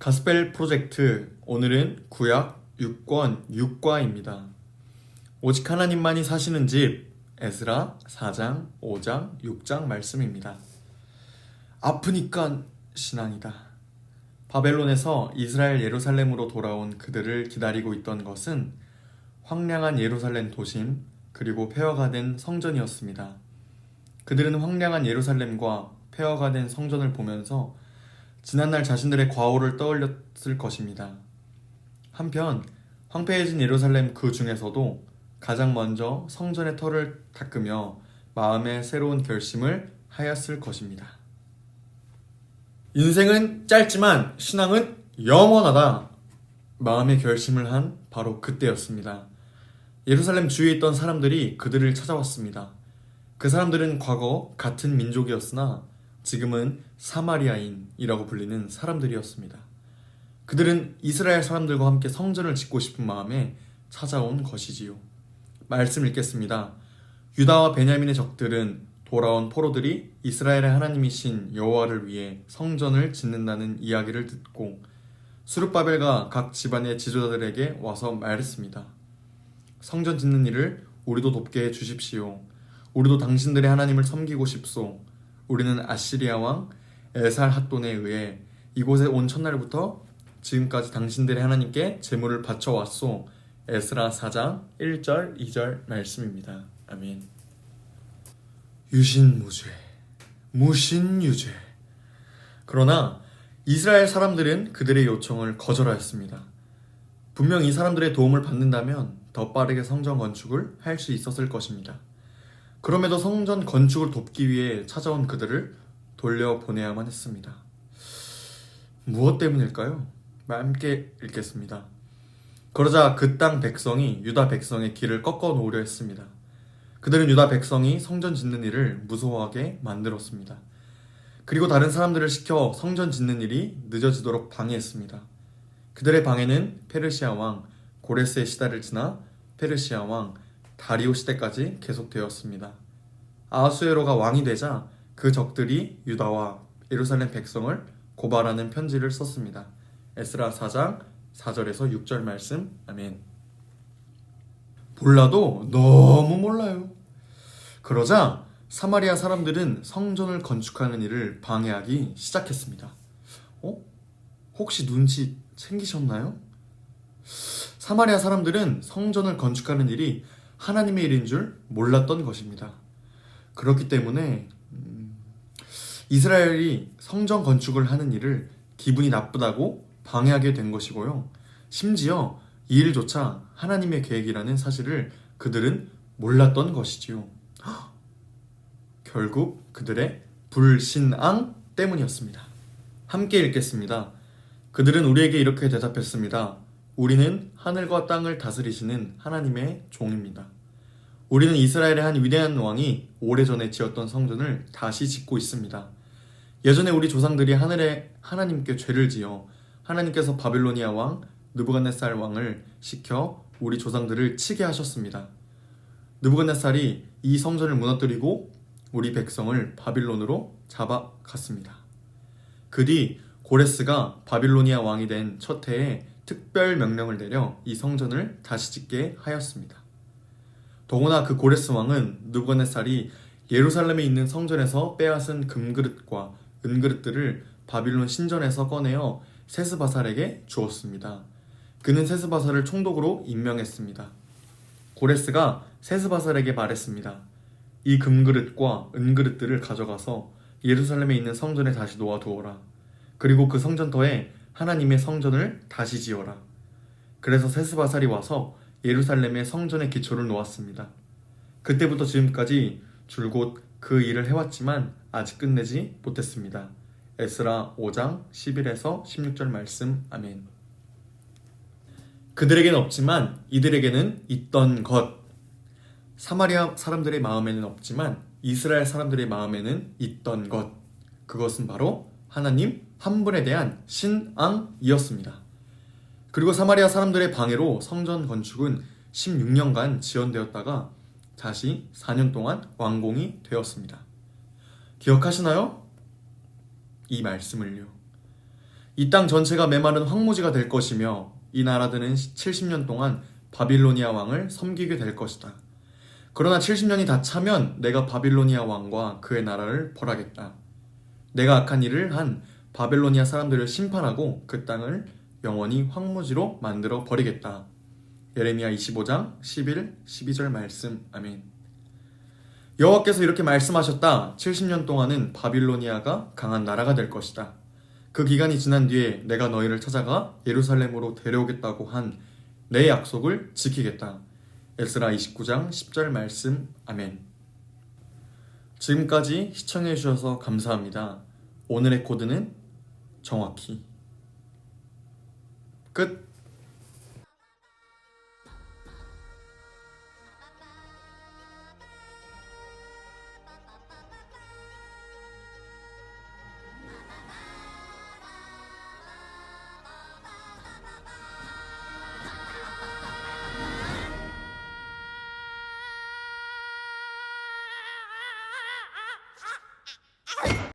가스펠 프로젝트 오늘은 구약 6권 6과입니다. 오직 하나님만이 사시는 집 에스라 4장, 5장, 6장 말씀입니다. 아프니까 신앙이다. 바벨론에서 이스라엘 예루살렘으로 돌아온 그들을 기다리고 있던 것은 황량한 예루살렘 도심 그리고 폐허가 된 성전이었습니다. 그들은 황량한 예루살렘과 폐허가 된 성전을 보면서 지난날 자신들의 과오를 떠올렸을 것입니다. 한편 황폐해진 예루살렘 그 중에서도 가장 먼저 성전의 터를 닦으며 마음의 새로운 결심을 하였을 것입니다. 인생은 짧지만 신앙은 영원하다. 마음의 결심을 한 바로 그때였습니다. 예루살렘 주위에 있던 사람들이 그들을 찾아왔습니다. 그 사람들은 과거 같은 민족이었으나 지금은 사마리아인이라고 불리는 사람들이었습니다. 그들은 이스라엘 사람들과 함께 성전을 짓고 싶은 마음에 찾아온 것이지요. 말씀 읽겠습니다. 유다와 베냐민의 적들은 돌아온 포로들이 이스라엘의 하나님이신 여호와를 위해 성전을 짓는다는 이야기를 듣고 스룹바벨과 각 집안의 지도자들에게 와서 말했습니다. 성전 짓는 일을 우리도 돕게 해 주십시오. 우리도 당신들의 하나님을 섬기고 싶소. 우리는 아시리아 왕 에살핫돈에 의해 이곳에 온 첫날부터 지금까지 당신들의 하나님께 제물을 바쳐왔소. 에스라 4장 1절 2절 말씀입니다. 아멘. 유신무죄, 무신유죄. 그러나 이스라엘 사람들은 그들의 요청을 거절하였습니다. 분명 이 사람들의 도움을 받는다면 더 빠르게 성전 건축을 할 수 있었을 것입니다. 그럼에도 성전 건축을 돕기 위해 찾아온 그들을 돌려보내야만 했습니다. 무엇 때문일까요? 함께 읽겠습니다. 그러자 그 땅 백성이 유다 백성의 길을 꺾어 놓으려 했습니다. 그들은 유다 백성이 성전 짓는 일을 무서워하게 만들었습니다. 그리고 다른 사람들을 시켜 성전 짓는 일이 늦어지도록 방해했습니다. 그들의 방해는 페르시아 왕 고레스의 시대를 지나 페르시아 왕 다리오 시대까지 계속되었습니다. 아하수에로가 왕이 되자 그 적들이 유다와 예루살렘 백성을 고발하는 편지를 썼습니다. 에스라 4장 4절에서 6절 말씀. 아멘. 몰라도 너무 몰라요. 그러자 사마리아 사람들은 성전을 건축하는 일을 방해하기 시작했습니다. 혹시 눈치 챙기셨나요? 사마리아 사람들은 성전을 건축하는 일이 하나님의 일인 줄 몰랐던 것입니다. 그렇기 때문에 이스라엘이 성전 건축을 하는 일을 기분이 나쁘다고 방해하게 된 것이고요. 심지어 이 일조차 하나님의 계획이라는 사실을 그들은 몰랐던 것이지요. 결국 그들의 불신앙 때문이었습니다. 함께 읽겠습니다. 그들은 우리에게 이렇게 대답했습니다. 우리는 하늘과 땅을 다스리시는 하나님의 종입니다. 우리는 이스라엘의 한 위대한 왕이 오래전에 지었던 성전을 다시 짓고 있습니다. 예전에 우리 조상들이 하늘의 하나님께 죄를 지어 하나님께서 바빌로니아 왕 느부갓네살 왕을 시켜 우리 조상들을 치게 하셨습니다. 느부갓네살이 이 성전을 무너뜨리고 우리 백성을 바빌론으로 잡아갔습니다. 그 뒤 고레스가 바빌로니아 왕이 된 첫 해에 특별 명령을 내려 이 성전을 다시 짓게 하였습니다. 더구나 그 고레스 왕은 느부갓네살이 예루살렘에 있는 성전에서 빼앗은 금그릇과 은그릇들을 바빌론 신전에서 꺼내어 세스바살에게 주었습니다. 그는 세스바살을 총독으로 임명했습니다. 고레스가 세스바살에게 말했습니다. 이 금그릇과 은그릇들을 가져가서 예루살렘에 있는 성전에 다시 놓아두어라. 그리고 그 성전터에 하나님의 성전을 다시 지어라. 그래서 세스바살이 와서 예루살렘의 성전의 기초를 놓았습니다. 그때부터 지금까지 줄곧 그 일을 해왔지만 아직 끝내지 못했습니다. 에스라 5장 11에서 16절 말씀. 아멘. 그들에게는 없지만 이들에게는 있던 것. 사마리아 사람들의 마음에는 없지만 이스라엘 사람들의 마음에는 있던 것. 그것은 바로 하나님 한 분에 대한 신앙이었습니다. 그리고 사마리아 사람들의 방해로 성전 건축은 16년간 지연되었다가 다시 4년 동안 완공이 되었습니다. 기억하시나요? 이 말씀을요. 이 땅 전체가 메마른 황무지가 될 것이며 이 나라들은 70년 동안 바빌로니아 왕을 섬기게 될 것이다. 그러나 70년이 다 차면 내가 바빌로니아 왕과 그의 나라를 벌하겠다. 내가 악한 일을 한 바벨로니아 사람들을 심판하고 그 땅을 영원히 황무지로 만들어 버리겠다. 예레미야 25장 11, 12절 말씀. 아멘. 여호와께서 이렇게 말씀하셨다. 70년 동안은 바빌로니아가 강한 나라가 될 것이다. 그 기간이 지난 뒤에 내가 너희를 찾아가 예루살렘으로 데려오겠다고 한 내 약속을 지키겠다. 에스라 29장 10절 말씀. 아멘. 지금까지 시청해 주셔서 감사합니다. 오늘의 코드는 정확히 끝.